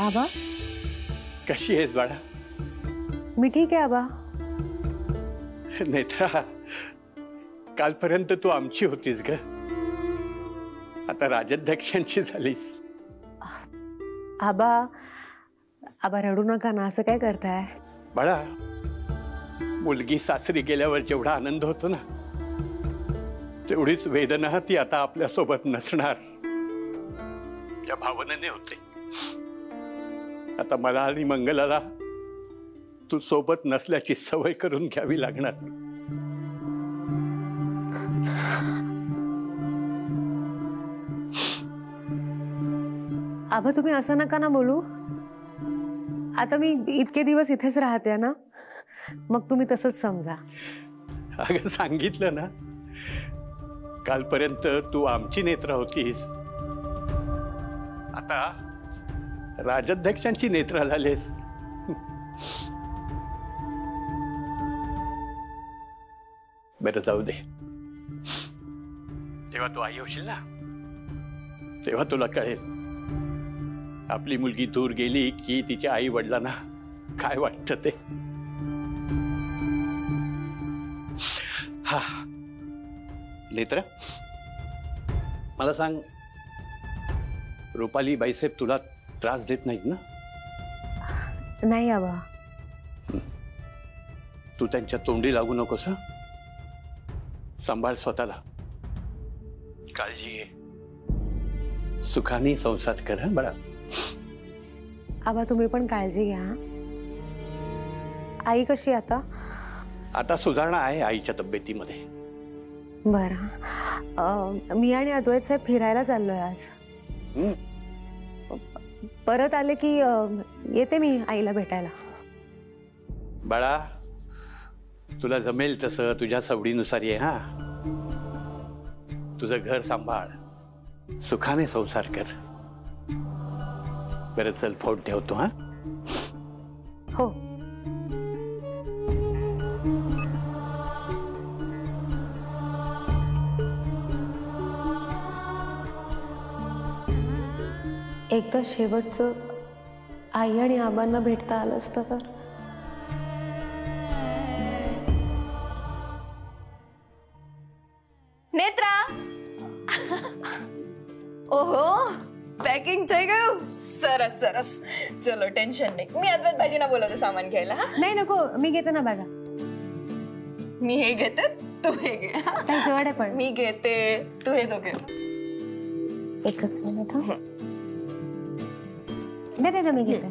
आबा कशी आहेस बाळा? मी ठीक आहे आबा. नेत्रा, कालपर्यंत तू आमची होतीस ग, आता राजाध्यक्षांची झालीस. आबा आबा रडू नका ना, असं काय करताय? बाळा, मुलगी सासरी गेल्यावर जेवढा आनंद होतो ना, तेवढीच वेदना ती आता आपल्या सोबत नसणार त्या भावनेने होते. आता मला आणि मंगलाला तू सोबत नसल्याची सवय करून घ्यावी लागणार. आबा तुम्ही असं नका ना बोलू. आता मी इतके दिवस इथेच राहते ना, मग तुम्ही तसंच समजा. अगं सांगितलं ना, कालपर्यंत तू आमची नेत्रा होतीस, आता राजाध्यक्षांची नेत्रा झालीस. बरं जाऊ दे, तेव्हा तू आई होशील ना, तेव्हा तुला कळेल आपली मुलगी दूर गेली की तिच्या आई वडिलांना काय वाटतं ते. हा नेत्रा, मला सांग, रुपाली बाईसाहेब तुला त्रास देत नाहीत ना? नाही आबा. तू त्यांच्या तोंडी लागू नकोस. सांभाळ स्वतःला, काळजी घे, सुखाने संसार कर. हं बळा. आबा तुम्ही पण काळजी घ्या. आई कशी आता? आता सुधारणा आहे आईच्या तब्येतीमध्ये. बरं, मी आणि अद्वैत साहेब फिरायला चाललोय आज. परत आले की येते मी आईला भेटायला. बाळा, तुला जमेल तसं तुझ्या सवडीनुसार ये. हा, तुझं घर सांभाळ, सुखाने संसार कर. बरं चल, फोन ठेवतो. हा हो. एकदा शेवटचं आई आणि आबांना भेटता आलं असतं तर. नेत्रा, ओहो पॅकिंग થઈ ગયું. સરસ સરસ. ચલો ટેન્શન નહીં, मी अद्वैत भाजीना बोलवते सामान घ्यायला. नाही नको, मी घेते ना बॅगा. मी हे घेते, तू हे घे. काही जवळ आहे पण. मी घेते, तू हे दोघे. एकच मिनिट. देते मी घेते.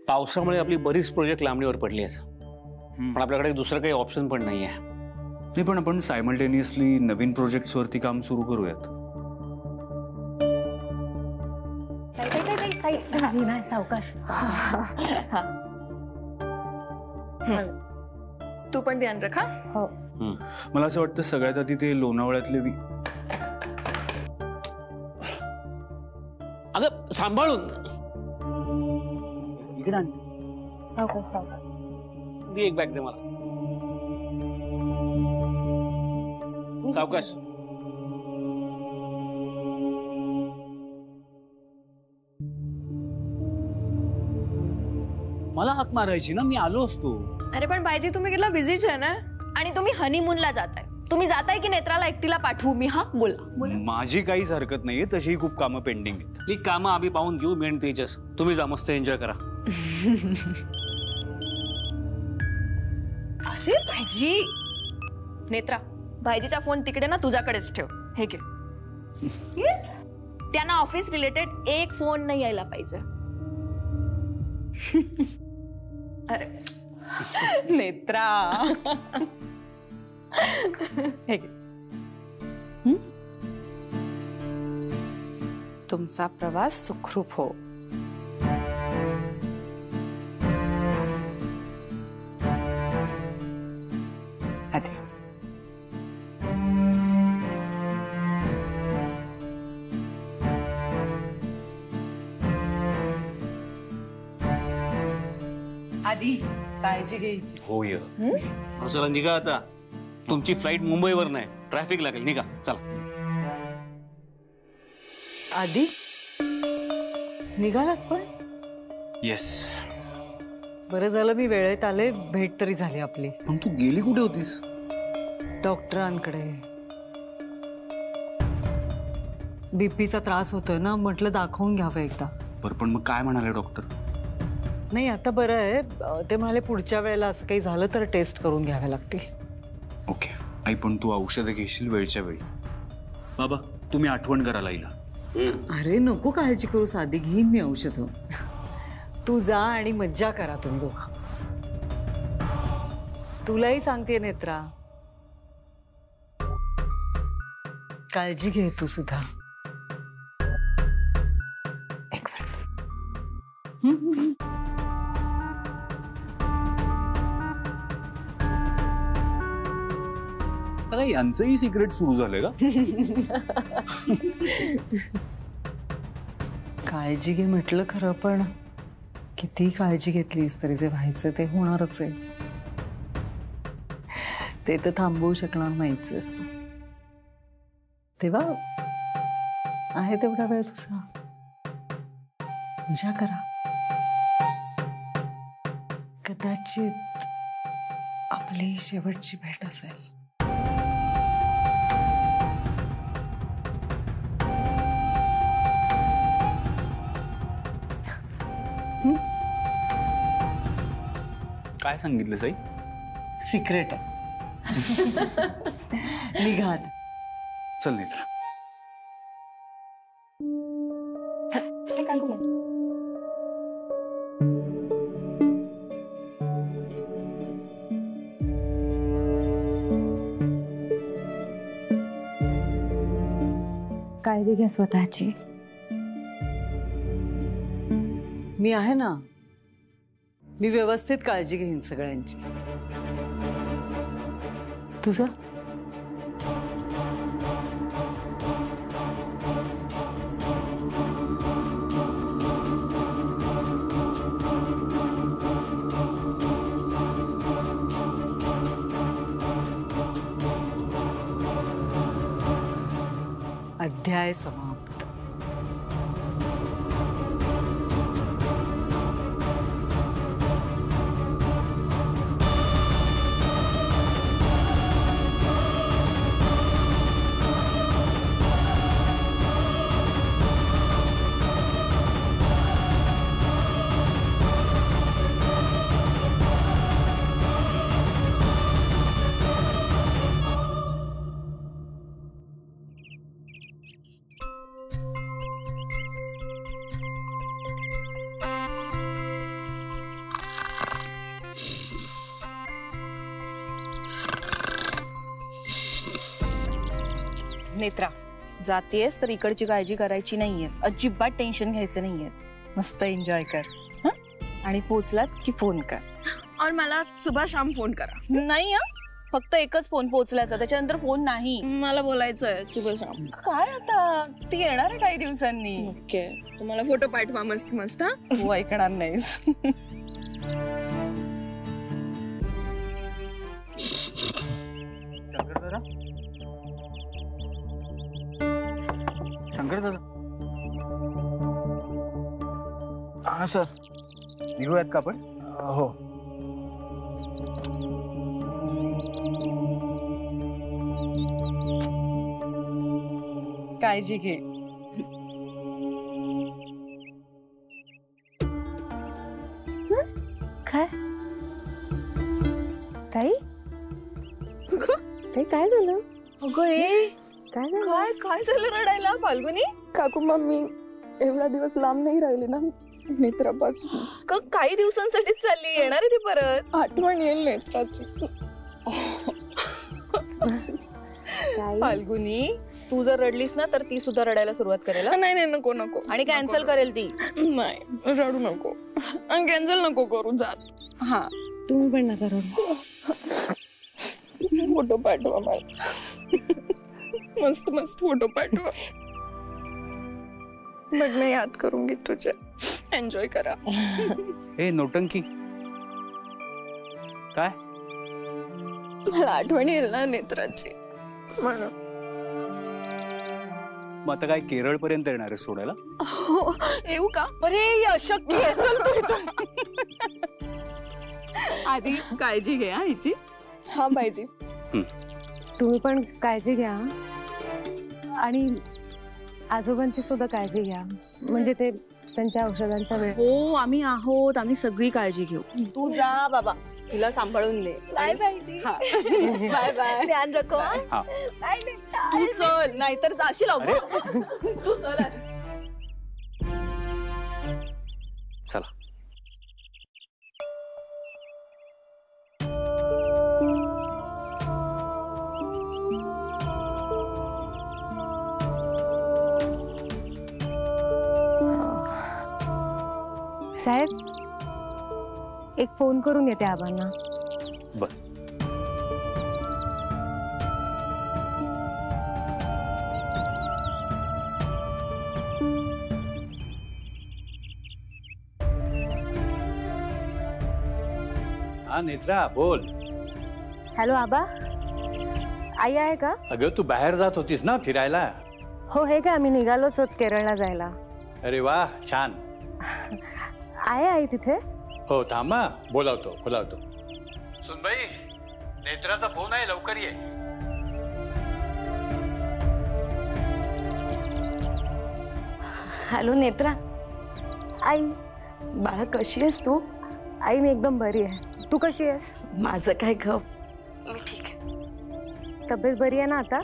पावसामुळे आपली बरीच प्रोजेक्ट लांबणीवर पडली आहेत, पण आपल्याकडे दुसरं काही ऑप्शन पण नाहीये. नाही, पण आपण सायमल्टेनियसली नवीन प्रोजेक्ट्स वरती काम सुरू करूयात. नाही, सावकाश. तू पण ध्यान रखा. हो. मला असं वाटतं सगळ्यात आधी ते लोणावळ्यातले अगं सांभाळून. सावकाश सावकाश. दी एक बॅग दे मला. सावकाश. मला हाक मारायची ना, मी आलो असतो. अरे पण भाईजी तुम्ही किती बिझीच आहे ना, आणि तुम्ही हनीमूनला जाताय. तुम्ही जाताय की नेत्राला एकटीला पाठवू मी? हा बोला. माझी काहीच हरकत नाहीये, तशीही खूप कामं पेंडिंग आहेत. ती कामं आम्ही पाहून घेऊ. मी आणि तेजस, तुम्ही जा मस्त एन्जॉय करा. अरे भाईजी, नेत्रा भाईजीचा फोन तिकडे ना तुझ्याकडेच ठेव. हे घे. त्यांना ऑफिस रिलेटेड एक फोन नाही यायला पाहिजे. अरे नेत्रा, हे घे. तुमचा प्रवास सुखरूप हो. आधी आधी काळजी घ्यायची. हो य. चला निघा आता. तुमची फ्लाईट मुंबईवर नाही, ट्रॅफिक लागेल, निघा चला. आधी निघालात पण? येस. बरं झालं मी वेळेत आले, भेट तरी झाली आपली. पण तू गेली कुठे होतीस? डॉक्टरांकडे. बीपीचा त्रास होतोय ना, म्हटलं दाखवून घ्यावं एकदा. बरं, पण मग काय म्हणाले डॉक्टर? नाही आता बरं आहे. ते म्हणाले पुढच्या वेळेला असं काही झालं तर टेस्ट करून घ्याव्या लागतील. ओके आई, पण तू औषधं घेशील वेळच्या वेळी. बाबा तुम्ही आठवण करा आईला. अरे नको काळजी करू, साधी घेईन मी औषध. तू जा आणि मज्जा करा तुम्ही दोघं. तुलाही सांगते नेत्रा, काळजी घे तू सुद्धा. एक मिनिट. आता यांचंही सिक्रेट सुरू झालंय का? काळजी घे म्हटलं खरं, पण किती काळजी घेतलीस तरी जे व्हायचं ते होणारच आहे. ते तर थांबवू शकणार नाहीच असतो. तेव्हा आहे तेवढा वेळ तुझा मजा करा. कदाचित आपली शेवटची भेट असेल. काय सांगितलं साई? सिक्रेट आहे. निघात. चल नेत्रा. काळजी घ्या स्वतःची. मी आहे ना, मी व्यवस्थित काळजी घेईन सगळ्यांची. तुझं? अध्याय समाप्त. नेत्रा, जातेस तर इकडची काळजी करायची नाहीयेस, अजिबात टेन्शन घ्यायचं नाहीयेस. मस्त एन्जॉय कर. आणि पोचलात की फोन कर. और मला सुबह शाम फोन करा. नाही फक्त एकच फोन पोचल्याचा, त्याच्यानंतर फोन नाही. मला बोलायचंय सुबह शाम. काय आता, ती येणार आहे काही दिवसांनी. ओके, तुम्हाला फोटो पाठवा मस्त मस्त. तू ऐकणार नाहीस. शंकर दादा. हा सर, निघूयात का आपण? हो. काळजी घे. काय ताई? ताई काय झालं? अगं हे काय झालं? काय काय झालं रडायला फाल्गुनी? काकू मम्मी एवढा दिवस लांब नाही राहिली ना नेत्रापासून. काही दिवसांसाठीच चालली, येणार आहे ती परत. आठवण येईल नेत्राची. फाल्गुनी, तू जर रडलीस ना तर ती सुद्धा रडायला सुरुवात करेल. नाही नाही नको नको. आणि कॅन्सल करेल ती. नाही रडू नको. कॅन्सल नको करू. जात. हा तुम्ही पण नका रडू. फोटो पाठवा मला. मस्त मस्त फोटो पाठवा. बघ मी याद करूंगी तुझे. एन्जॉय करा. ए नौटंकी काय? मला आठवण येईल ना नेत्राची. म्हणून. मग आता काय केरळ पर्यंत येणार आहे सोडायला? हो येऊ का? अरे अशक्य आहे. चल तू इथून. आधी काळजी घे हा हिची. हा पाहिजे. तुम्ही पण काळजी घ्या आणि आजोबांची सुद्धा काळजी घ्या, म्हणजे ते त्यांच्या औषधांचा वेळ. हो आम्ही आहोत, आम्ही सगळी काळजी घेऊ. तू जा बाबा, तिला सांभाळून घे. बाय पाहिजे. हा. Bye bye. ध्यान रखो. हा. बाय नेत्रा. तू चल नाहीतर जाशील अगं. तू चल आधी. चला. साहेब, एक फोन करून येते आबांना. बर. हा नेत्रा बोल. हॅलो आबा, आई आहे का? अगं तू बाहेर जात होतीस ना फिरायला? हो, हे काय आम्ही निघालोच होत केरळला जायला. अरे वा, छान. आहे आई तिथे? हो थांबा, बोलावतो. सुनबाई, नेत्राचा फोन आहे, लवकर ये. हॅलो नेत्रा. आई, बाळा कशी आहेस तू? आई मी एकदम बरी आहे. तू कशी आहेस? माझं काय ग, मी ठीक आहे. तब्येत बरी आहे ना आता?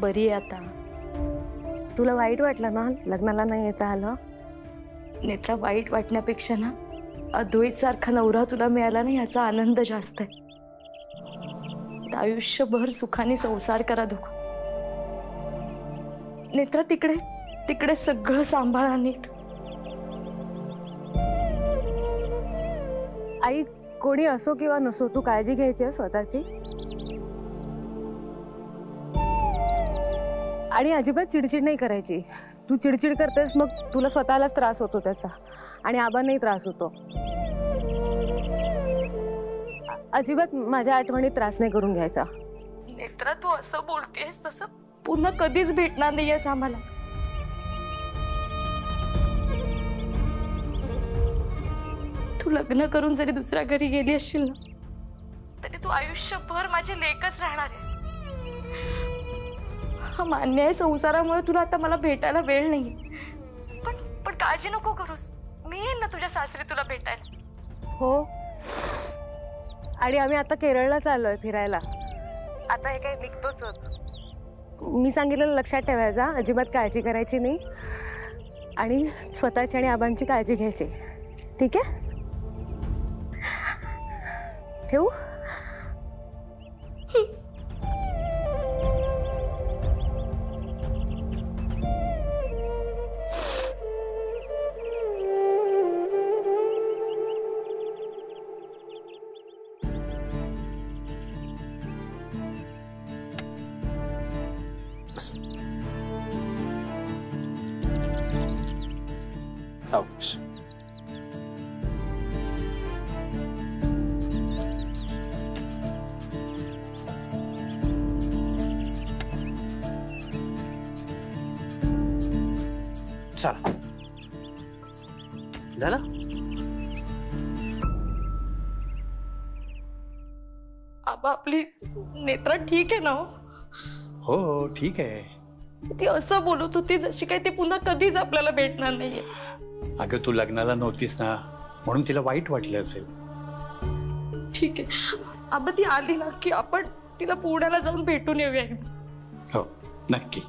बरी आहे आता. तुला वाईट वाटलं ना लग्नाला नाही येता आलं? नेत्रा, वाईट वाटण्यापेक्षा ना अद्वैत सारखा नवरा तुला मिळाला ना याचा आनंद जास्त आहे. आयुष्यभर सुखाने संसार करा दोघं. नेत्रा, तिकडे तिकडे सगळं सांभाळा नीट. आई, कोणी असो किंवा नसो, तू काळजी घ्यायची आहे स्वतःची. आणि अजिबात चिडचिड नाही करायची. तू चिडचिड करतेस मग तुला स्वतःलाच त्रास होतो त्याचा, आणि आबांनाही त्रास होतो. अजिबात माझ्या आठवणीत त्रास नाही करून घ्यायचा. नेत्रा, तू असं बोलतेस तसं पुन्हा कधीच भेटणार नाहीयेस आम्हाला. तू लग्न करून जरी दुसऱ्या घरी गेली असशील ना तरी तू आयुष्यभर माझी लेकच राहणार आहेस. हा मान्य आहे, संसारामुळे तुला आता मला भेटायला वेळ नाहीये, पण काळजी नको करूस. मी येईन ना तुझ्या सासरी तुला भेटायला. हो, आणि आम्ही आता केरळला चाललोय फिरायला. आता हे काही निघतोच होत. मी सांगितलेलं लक्षात ठेवायचा, अजिबात काळजी करायची नाही आणि स्वतःची आणि आबांची काळजी घ्यायची. ठीक आहे, ठेवू? सावकाश. चला. झालं? आबा, आपली नेत्रा ठीक आहे ना? हो ठीक आहे. ती असं बोलत होती जशी काही ती पुन्हा कधीच आपल्याला भेटणार नाहीये. अगं तू लग्नाला नव्हतीस ना, म्हणून तिला वाईट वाटलं असेल. ठीक आहे आबा, ती आली ना की आपण तिला पुण्याला जाऊन भेटून येऊया. हो नक्की.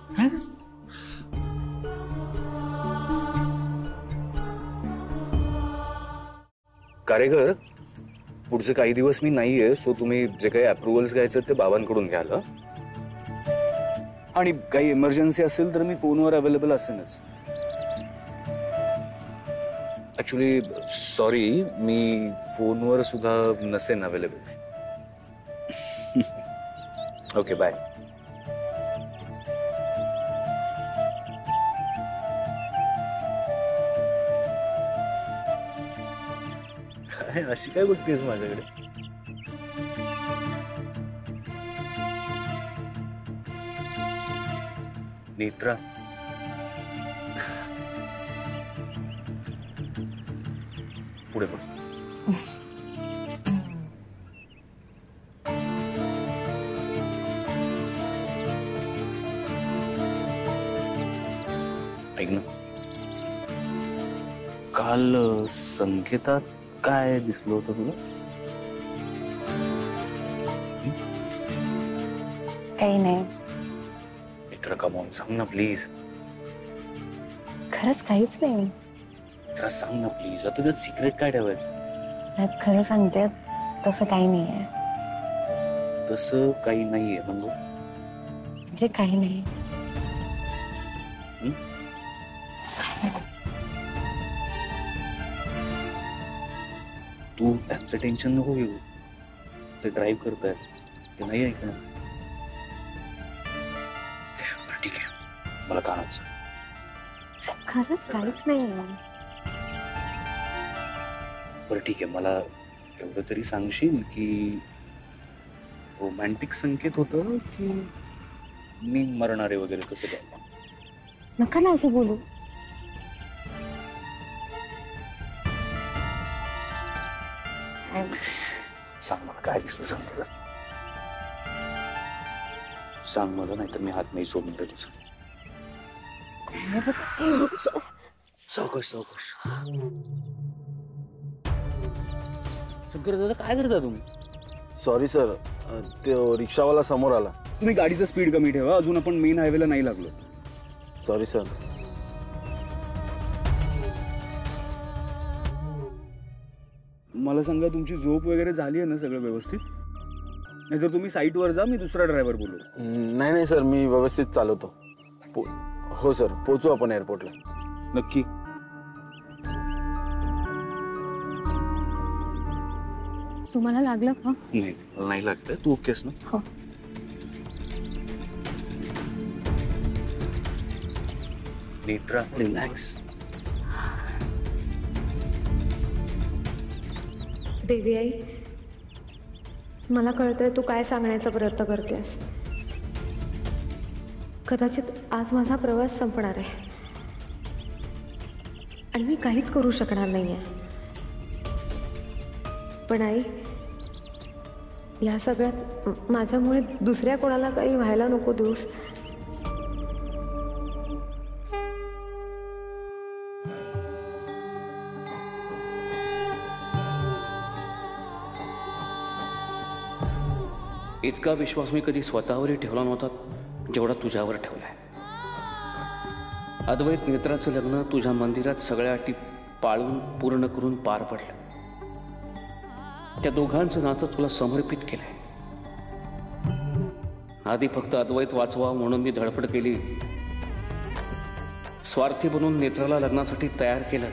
कारेकर, पुढचे काही दिवस मी नाहीये, सो तुम्ही जे काही अप्रुव्हल्स घ्यायचं ते बाबांकडून घ्याल. आणि काही इमर्जन्सी असेल तर मी फोनवर अवेलेबल असेनच. ऍक्च्युली सॉरी, मी फोनवर सुद्धा नसेन अवेलेबल. Okay bye. काय अशी काय बघतेस माझ्याकडे? नेत्रा, पुढे बघ. ऐक ना, काल संकेतात काय दिसलं होतं तुला? काही नाही, नेत्रा कमॉन सांग ना प्लीज. खरंच काहीच नाही. नेत्रा सांग ना प्लीज, आता त्यात सिक्रेट काय ठेवायचं? त्यात खरं सांगते, तसं काही नाही आहे. तसं काही नाहीये म्हणजे काही नाही. तू त्यांचं टेन्शन नको घेऊ. ते ड्राईव्ह करतायत, ते नाही ऐकणार. ठीक आहे, मला कानाचं. खरंच काहीच नाही. बरं ठीक आहे, मला एवढं तरी सांगशील की रोमॅन्टिक संकेत होतं की मी मरणारे वगैरे कसं काय? नका ना असं बोलू. सांग मला काय दिसलं, सांग. सांग मला, नाहीतर मी हात नाही सोडून देतो. सावकाश सावकाश. शंकर दादा काय करता तुम्ही? सॉरी सर, ते रिक्षावाला समोर आला. तुम्ही गाडीचा स्पीड कमी ठेवा, अजून आपण मेन हायवेला नाही लागलो. Sorry sir. मला सांगा, तुमची झोप वगैरे झाली आहे ना, सगळं व्यवस्थित? नाहीतर तुम्ही साईटवर जा, मी दुसरा ड्रायव्हर बोलू. नाही नाही सर, मी व्यवस्थित चालवतो. हो सर, पोचू आपण एअरपोर्टला. नक्की? तुम्हाला लागलं का? नाही, मला नाही लागतं. तू ओकेस ना? हो. नेत्रा, रिलॅक्स. देवी आई, मला कळतंय तू काय सांगण्याचा प्रयत्न करतेस. कदाचित आज माझा प्रवास संपणार आहे आणि मी काहीच करू शकणार नाहीये. पण आई, या सगळ्यात माझ्यामुळे दुसऱ्या कोणाला काही व्हायला नको देऊस. इतका विश्वास मी कधी स्वतःवरही ठेवला नव्हता जेवढा तुझ्यावर ठेवलाय. अद्वैत नेत्राचं लग्न तुझ्या मंदिरात सगळ्या अटी पाळून पूर्ण करून पार पडलं. त्या दोघांचं नातं तुला समर्पित केलंय. आधी फक्त अद्वैत वाचवा म्हणून मी धडपड केली, स्वार्थी बनून नेत्राला लग्नासाठी तयार केलं.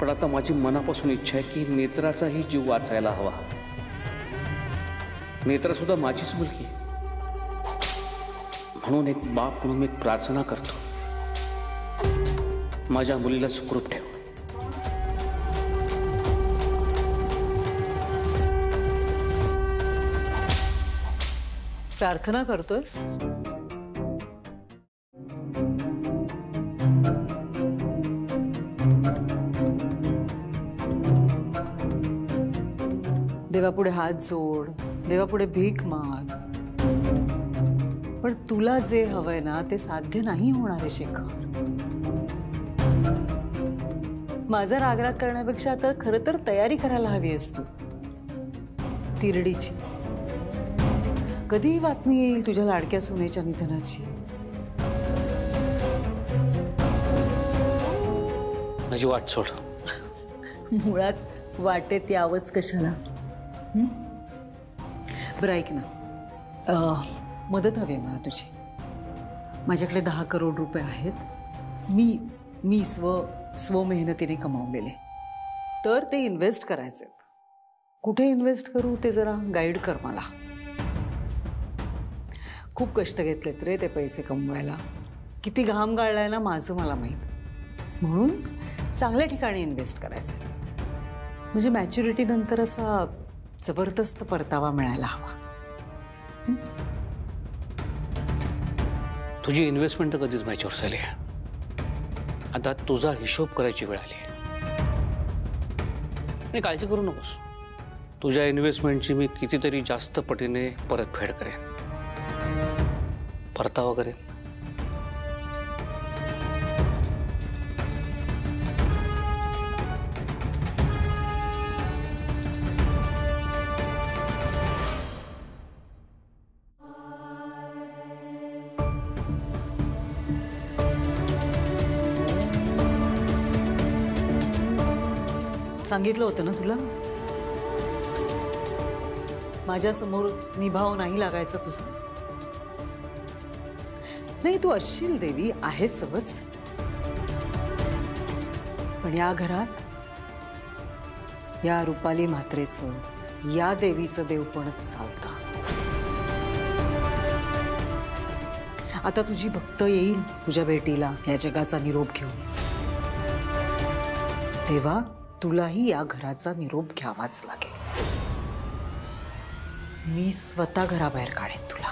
पण आता माझी मनापासून इच्छा आहे की नेत्राचाही जीव वाचायला हवा. नेत्रा सुद्धा माझीच मुलगी, म्हणून एक बाप म्हणून मी प्रार्थना करतो, माझ्या मुलीला सुखरूप ठेव. प्रार्थना करतोयस? देवापुढे हात जोड, देवापुढे भीक माग. पण तुला जे हवंय ना ते साध्य नाही होणार आहे शेखर. माझा रागराग करण्यापेक्षा आता खरं तर तयारी करायला हवी आहेस तू तिरडीची. कधीही बातमी येईल तुझ्या लाडक्या सुनेच्या निधनाची. माझी वाट सोड. मुळात वाटेत यावंच कशाला. बरं ऐक ना, मदत हवी आहे मला तुझी. माझ्याकडे 10 करोड रुपये आहेत. मी स्व मेहनतीने कमावलेले. तर ते इन्व्हेस्ट करायचे. कुठे इन्व्हेस्ट करू ते जरा गाईड कर मला. खूप कष्ट घेतलेत रे ते पैसे कमवायला. किती घाम गाळलाय ना माझं मला माहीत. म्हणून चांगल्या ठिकाणी इन्व्हेस्ट करायचं, म्हणजे मॅच्युरिटी नंतर असा जबरदस्त परतावा मिळायला हवा. तुझी इन्व्हेस्टमेंट तर कधीच मॅच्युअर झाली आहे. आता तुझा हिशोब करायची वेळ आली आहे. आणि काळजी करू नकोस. तुझ्या इन्व्हेस्टमेंटची मी कितीतरी जास्त पटीने परतफेड करेन, परतावा करेन. सांगितलं होतं ना तुला, माझ्यासमोर निभाव नाही लागायचा तुझा. नाही, तू असशील देवी, आहे सहज, पण या घरात या रुपाली म्हात्रेचं, या देवीचं देवपणच चालतं. आता तुझी भक्त येईल तुझ्या भेटीला या जगाचा निरोप घेऊन, तेव्हा तुलाही या घराचा निरोप घ्यावाच लागेल. मी स्वतः घराबाहेर काढेन तुला.